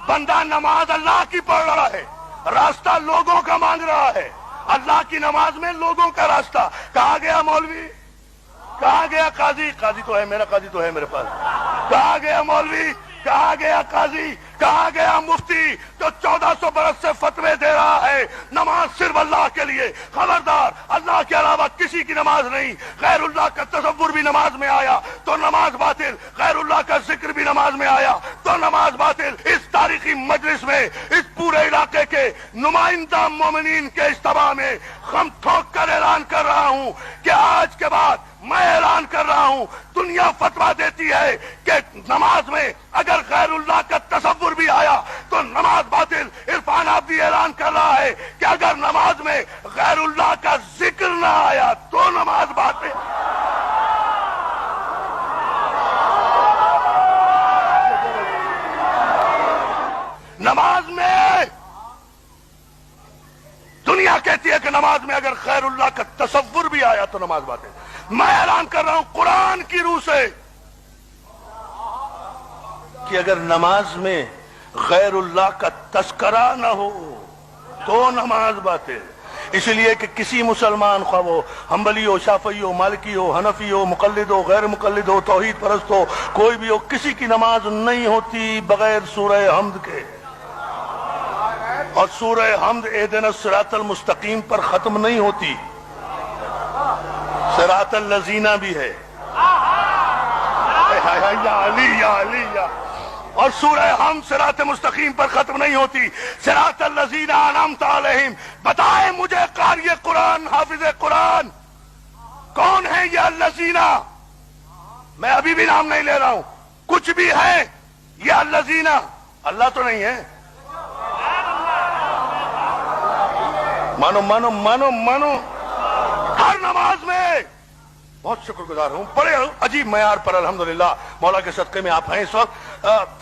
بندہ نماز اللہ کی پڑھ رہا ہے، راستہ لوگوں کا مانگ رہا ہے۔ اللہ کی نماز میں لوگوں کا راستہ۔ کہاں گیا مولوی، کہاں گیا قاضی؟ قاضی تو ہے، میرا قاضی تو ہے میرے پاس۔ کہاں گیا مولوی، کہاں گیا قاضی، کہاں گیا مفتی جو 1400 برس سے فتوے دے رہا ہے نماز صرف اللہ کے لیے؟ خبردار، اللہ کے علاوہ کسی کی نماز نہیں۔ غیر اللہ کا تصور بھی نماز میں آیا تو نماز باطل، غیر اللہ کا ذکر بھی نماز میں آیا تو نماز باطل۔ اس تاریخی مجلس میں اس پورے علاقے کے نمائندہ مومنین کے اجتماع میں خم ٹھوک کر اعلان کر رہا ہوں کہ آج کے بعد میں اعلان کر رہا ہوں، دنیا فتویٰ دیتی ہے کہ نماز میں اگر غیر اللہ کا تصور بھی آیا تو نماز باطل۔ عرفان عابدی اعلان کر رہا ہے کہ اگر نماز میں غیر اللہ کا ذکر نہ آیا تو نماز باطل۔ نماز میں دنیا کہتی ہے کہ نماز میں اگر غیر اللہ کا تصور بھی آیا تو نماز باطل۔ میں اعلان کر رہا ہوں قرآن کی روح سے کہ اگر نماز میں غیر اللہ کا تذکرہ نہ ہو تو نماز باطل۔ اس لیے کہ کسی مسلمان، خواہ وہ حنبلی ہو، شافعی ہو، مالکی ہو، حنفی ہو، مقلد ہو، غیر مقلد ہو، توحید پرست ہو، کوئی بھی ہو، کسی کی نماز نہیں ہوتی بغیر سورہ حمد کے۔ اور سورہ حمد اہدنا الصراط المستقیم پر ختم نہیں ہوتی، صراط الذین بھی ہے، یا علی یا علی یا۔ اور سورہ حمد صراط مستقیم پر ختم نہیں ہوتی، صراط الذین انعمت علیہم۔ بتائیں مجھے قاری قرآن، حافظ قرآن کون ہے یہ الذین؟ میں ابھی بھی نام نہیں لے رہا ہوں، کچھ بھی ہے یہ الذین؟ اللہ تو نہیں ہے۔ مانو مانو مانو مانو، ہر نماز میں بہت شکر گزار ہوں، بڑے عجیب معیار پر الحمدللہ مولا کے صدقے میں آپ ہیں اس وقت۔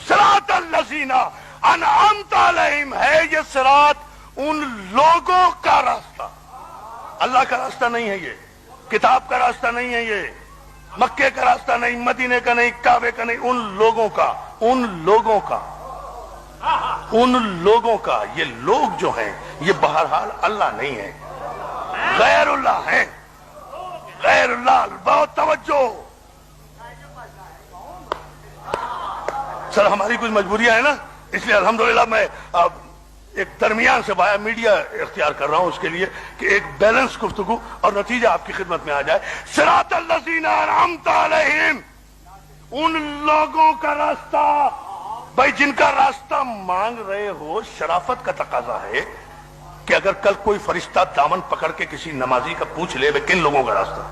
صراط الذین انعمت علیہم ہے، یہ صراط ان لوگوں کا راستہ، اللہ کا راستہ نہیں ہے، یہ کتاب کا راستہ نہیں ہے، یہ مکے کا راستہ نہیں، مدینے کا نہیں، کعبے کا نہیں، ان لوگوں کا، ان لوگوں کا، ان لوگوں کا۔ یہ لوگ جو ہیں یہ بہرحال اللہ نہیں ہے، غیر اللہ ہیں، غیر اللہ۔ بہت توجہ سر، ہماری کچھ مجبوریاں ہیں نا، اس لیے الحمدللہ میں ایک درمیان سے بایا میڈیا اختیار کر رہا ہوں اس کے لیے کہ ایک بیلنس گفتگو اور نتیجہ آپ کی خدمت میں آ جائے۔ صراط الذین انعمت علیہم، ان لوگوں کا راستہ۔ بھائی جن کا راستہ مانگ رہے ہو، شرافت کا تقاضا ہے کہ اگر کل کوئی فرشتہ دامن پکڑ کے کسی نمازی کا پوچھ لے کن لوگوں کا راستہ،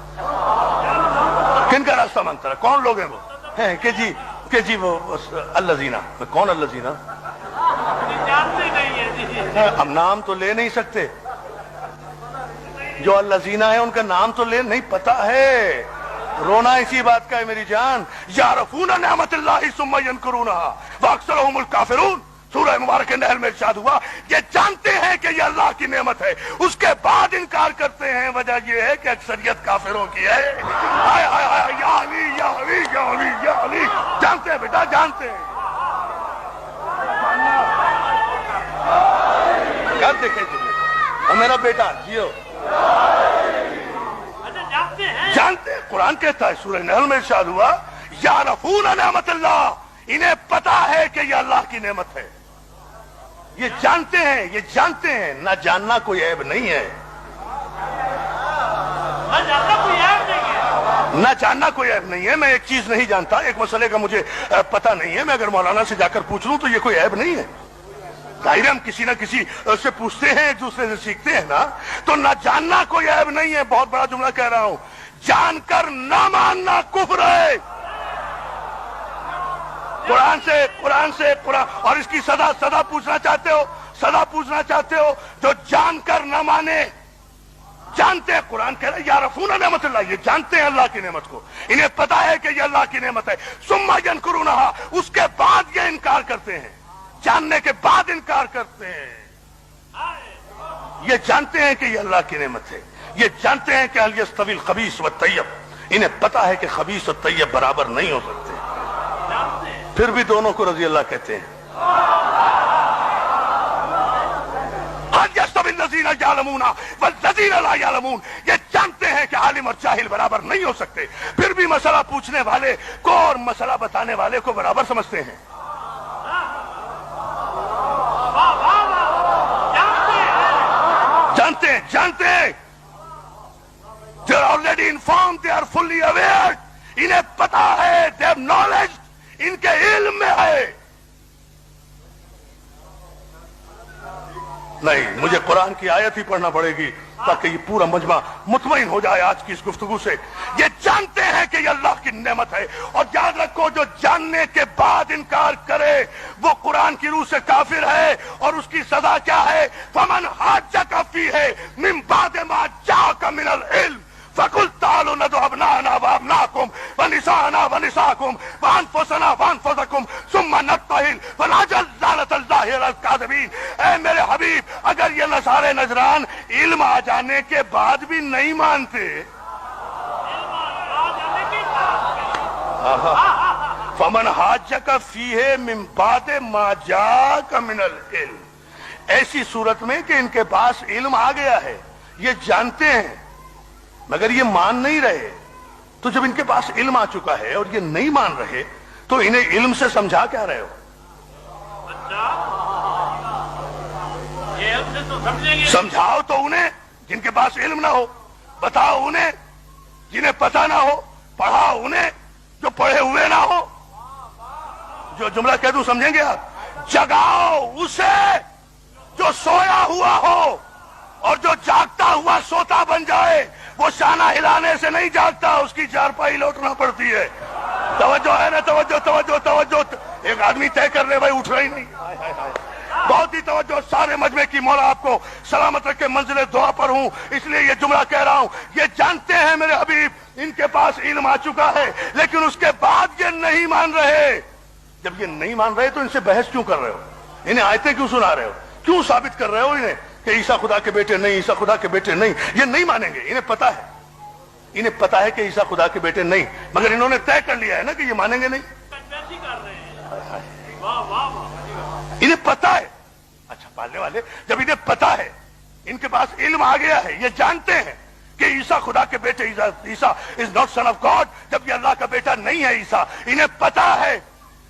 کن کا راستہ مانگتا ہے، کون لوگ ہیں وہ؟ ہیں کہ جی وہ الذین، کون الذین؟ ہم نام تو لے نہیں سکتے، جو الذین ہیں ان کا نام تو لے نہیں پتا ہے۔ رونا اسی بات کا ہے میری جان۔ یعرفون نعمت اللہ ثم ینکرونہا واکثرہم الکافرون، سورہ مبارک نحل میں ارشاد ہوا یہ جانتے ہیں کہ یہ اللہ کی نعمت ہے، اس کے بعد انکار کرتے ہیں، وجہ یہ ہے کہ اکثریت کافروں کی ہے۔ ہائے ہائے ہائے، یا علی یا علی یا علی یا علی، جانتے ہیں بیٹا، جانتے ہیں۔ کر دیکھیں تمہیں، اور میرا بیٹا جیو، جانتے ہیں۔ قرآن کہتا ہے سورہ نحل میں ارشاد ہوا یعرفون نعمت اللہ، انہیں پتا ہے کہ یہ اللہ کی نعمت ہے، یہ جانتے ہیں، یہ جانتے ہیں۔ نہ جاننا کوئی عیب نہیں ہے، نہ جاننا کوئی عیب نہیں ہے۔ میں ایک چیز نہیں جانتا، ایک مسئلے کا مجھے پتہ نہیں ہے، میں اگر مولانا سے جا کر پوچھ لوں تو یہ کوئی عیب نہیں ہے۔ ظاہر ہم کسی نہ کسی سے پوچھتے ہیں، ایک دوسرے سے سیکھتے ہیں نا، تو نہ جاننا کوئی عیب نہیں ہے۔ بہت بڑا جملہ کہہ رہا ہوں، جان کر نہ ماننا کفر ہے۔ قرآن سے اور اس کی سزا پوچھنا چاہتے ہو، سزا پوچھنا چاہتے ہو، جو جان کر نہ مانے، جانتے ہیں۔ قرآن کہہ رہا ہے یعرفون نعمت اللہ، یہ جانتے ہیں اللہ کی نعمت کو، انہیں پتا ہے کہ یہ اللہ کی نعمت ہے۔ ثم ینکرونہا، اس کے بعد یہ انکار کرتے ہیں، جاننے کے بعد انکار کرتے ہیں۔ یہ جانتے ہیں کہ یہ اللہ کی نعمت ہے، یہ جانتے ہیں کہ هل یستوی الخبیث والطیب، انہیں پتا ہے کہ خبیث اور طیب برابر نہیں ہو سکتے، پھر بھی دونوں کو رضی اللہ کہتے ہیں۔ هل يستوي الذين يعلمون والذين لا يعلمون. یہ جانتے ہیں کہ عالم اور جاہل برابر نہیں ہو سکتے، پھر بھی مسئلہ پوچھنے والے کو اور مسئلہ بتانے والے کو برابر سمجھتے ہیں. جانتے ہیں. They are already informed, they are fully aware. انہیں پتا ہے, they have knowledge, ان کے علم میں ہے. نہیں, مجھے قرآن کی آیت ہی پڑھنا پڑے گی تاکہ یہ پورا مجمع مطمئن ہو جائے آج کی اس گفتگو سے. یہ جانتے ہیں کہ یہ اللہ کی نعمت ہے, اور یاد رکھو جو جاننے کے بعد انکار کرے وہ قرآن کی روح سے کافر ہے, اور اس کی سزا کیا ہے؟ فمن حاجک فیہ من بعد ما جاءک من العلم فقل تعالوا ندعو ابناءنا وابناءکم ونساءنا ونساءکم وانفسنا وانفسکم ثم نبتہل فنجعل لعنۃ اللہ علی الکاذبین. اے میرے حبیب, اگر یہ نصارے نجران علم آ جانے کے بعد بھی نہیں مانتے, فمن حاجک فیہ من بعد ما جاءک من العلم, ایسی صورت میں کہ ان کے پاس علم آ گیا ہے, یہ جانتے ہیں مگر یہ مان نہیں رہے, تو جب ان کے پاس علم آ چکا ہے اور یہ نہیں مان رہے تو انہیں علم سے سمجھا کیا رہے ہو؟ سمجھاؤ تو انہیں جن کے پاس علم نہ ہو, بتاؤ انہیں جنہیں پتہ نہ ہو, پڑھاؤ انہیں جو پڑھے ہوئے نہ ہو. جو جملہ کہہ دوں سمجھیں گے آپ؟ جگاؤ اسے جو سویا ہوا ہو, اور جو جاگتا ہوا سوتا بن جائے. وہ شانہ ہلانے سے نہیں جاگتا, اس کی چارپائی لوٹنا پڑتی ہے. توجہ ہے نا؟ توجہ توجہ توجہ. ایک آدمی طے کر رہے, بھائی اٹھ رہا ہی نہیں. بہت ہی توجہ. سارے مجمع کی مولا آپ کو سلامت رکھے, منزل دعا پر ہوں اس لیے یہ جملہ کہہ رہا ہوں. یہ جانتے ہیں میرے حبیب ان کے پاس علم آ چکا ہے, لیکن اس کے بعد یہ نہیں مان رہے. جب یہ نہیں مان رہے تو ان سے بحث کیوں کر رہے ہو؟ انہیں آیتیں کیوں سنا رہے ہو؟ کیوں ثابت کر رہے ہو انہیں کہ عیسیٰ خدا کے بیٹے نہیں, عیسیٰ خدا کے بیٹے نہیں؟ یہ نہیں مانیں گے, انہیں پتا ہے, انہیں پتا ہے کہ عیسیٰ خدا کے بیٹے نہیں, مگر انہوں نے طے کر لیا ہے نا کہ یہ مانیں گے نہیں. انہیں پتا ہے. اچھا پالنے والے, جب انہیں پتا ہے, ان کے پاس علم آ گیا ہے, یہ جانتے ہیں کہ عیسیٰ خدا کے بیٹے, عیسیٰ is not son of God, جب یہ اللہ کا بیٹا نہیں ہے عیسیٰ, انہیں پتا ہے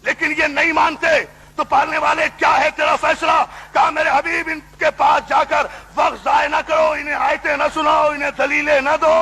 لیکن یہ نہیں مانتے, تو پالنے والے کیا ہے تیرا فیصلہ؟ کہا میرے حبیب ان کے پاس جا کر وقت ضائع نہ کرو, انہیں آیتیں نہ سناؤ, انہیں دلیلیں نہ دو,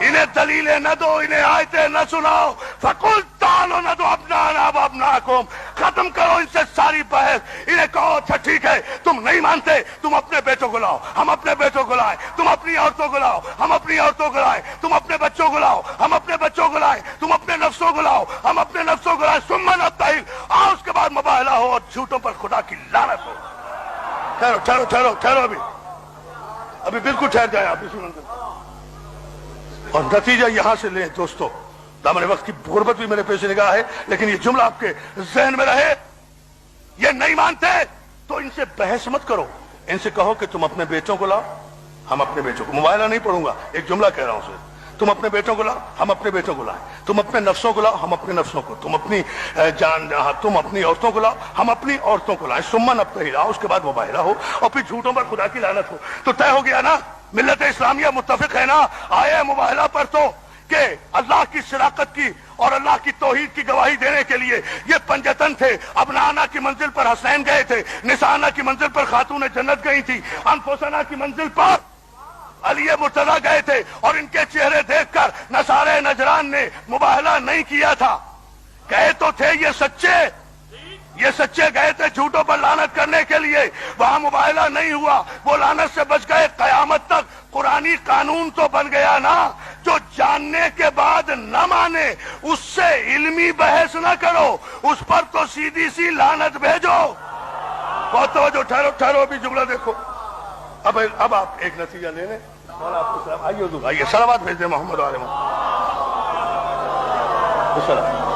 انہیں دلیلیں نہ دو, انہیں آیتیں نہ سناؤ. فقل تعالوا ندعو ابناءنا وابناءکم, ختم کرو ان سے ساری بحث. انہیں کہو اچھا ٹھیک ہے تم نہیں مانتے, تم اپنے بیٹوں کو لاؤ, ہم اپنے بیٹوں کو لائیں, تم اپنی عورتوں کو لاؤ, ہم اپنی عورتوں کو لائیں, تم اپنے بچوں کو لاؤ, ہم اپنے بچوں کو لائیں, تم اپنے نفسوں کو لاؤ, ہم اپنے نفسوں کو لائیں. ثم نبتہل, آؤ اس کے بعد مباہلہ ہو اور جھوٹوں پر خدا کی لعنت ہو. ٹھہرو ٹھہرو ٹھہرو ٹھہرو, ابھی بالکل ٹھہر جائیں آپ. اور نتیجہ یہاں سے لیں دوستو, دامن وقت کی غربت بھی میرے پیش نگاہ ہے, لیکن یہ جملہ آپ کے ذہن میں رہے. یہ نہیں مانتے تو ان سے بحث مت کرو, ان سے کہو کہ تم اپنے بیٹوں کو لاؤ, ہم اپنے بیٹوں کو, مباہلہ نہیں پڑھوں گا, ایک جملہ کہہ رہا ہوں اسے, تم اپنے بیٹوں کو لاؤ, ہم اپنے بیٹوں کو لائیں, تم اپنے نفسوں کو لاؤ, ہم اپنے نفسوں کو, تم اپنی تم اپنی عورتوں کو لاؤ, ہم اپنی عورتوں کو لائیں. ثم نبتہل, اس کے بعد مباہلہ ہو, اور پھر جھوٹوں پر خدا کی لعنت ہو. تو طے ہو گیا نا, ملت اسلامیہ متفق ہے نا آئے مباہلہ پر تو, کہ اللہ کی صداقت کی اور اللہ کی توحید کی گواہی دینے کے لیے یہ پنجتن تھے. ابنانا کی منزل پر حسین گئے تھے, نسانا کی منزل پر خاتون جنت گئی تھی, انفسنا کی منزل پر علی مرتضیٰ گئے تھے, اور ان کے چہرے دیکھ کر نصارے نجران نے مباہلہ نہیں کیا تھا. گئے تو تھے یہ سچے گئے تھے جھوٹوں پر لعنت کرنے کے لیے, وہاں مباہلہ نہیں ہوا, وہ لعنت سے بچ گئے. قیامت تک قرآنی قانون تو بن گیا نا, جو جاننے کے بعد نہ مانے اس سے علمی بحث نہ کرو, اس پر تو سیدھی سی لعنت بھیجو. بہت توجہ, ٹھہرو ٹھہرو, ابھی جملہ دیکھو. اب آپ ایک نتیجہ لے لیں. آئیے صلوات بھیج دیں محمد علیہ وسلم.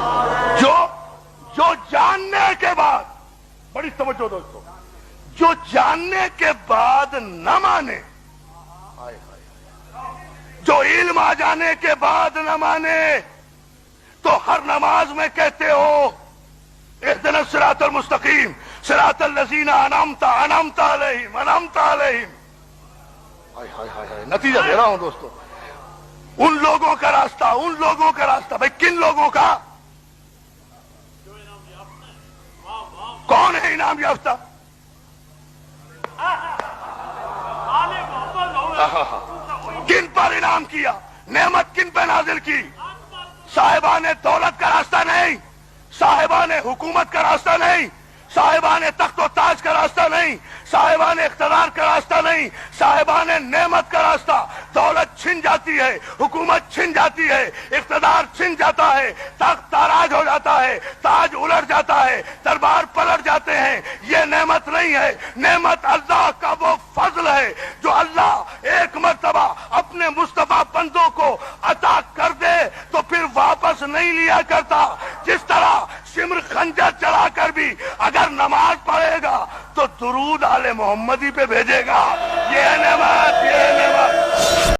جو جاننے کے بعد, بڑی توجہ دوستو, جو جاننے کے بعد نہ مانے, جو علم آ جانے کے بعد نہ مانے, تو ہر نماز میں کہتے ہو اہدنا الصراط المستقیم, صراط الذین انعمت علیہم انعمت علیہم. ہائے ہائے ہائے ہائے، نتیجہ دے رہا ہوں دوستو. ان لوگوں کا راستہ، ان لوگوں کا راستہ. بھائی کن لوگوں کا؟ کون ہے انعام یافتہ؟ کن پر انعام کیا؟ نعمت کن پہ نازل کی؟ صاحبان دولت کا راستہ نہیں، صاحبان حکومت کا راستہ نہیں، صاحبان تخت و تاج کا راستہ نہیں، صاحبان اقتدار کا راستہ نہیں، صاحبان نعمت کا راستہ. دولت چھن جاتی ہے، حکومت چھن جاتی ہے، اقتدار چھن جاتا ہے، تخت تاراج ہو جاتا ہے، تاج الٹ جاتا ہے، دربار پلٹ جاتے ہیں. یہ نعمت نہیں ہے. نعمت اللہ کا وہ فضل ہے جو اللہ ایک مرتبہ اپنے مصطفیٰ بندوں کو عطا کر دے تو پھر واپس نہیں لیا کرتا. جس طرح سمر خنجر چلا کر بھی اگر نماز پڑھے گا تو درود آل محمدی پہ بھیجے گا. یہ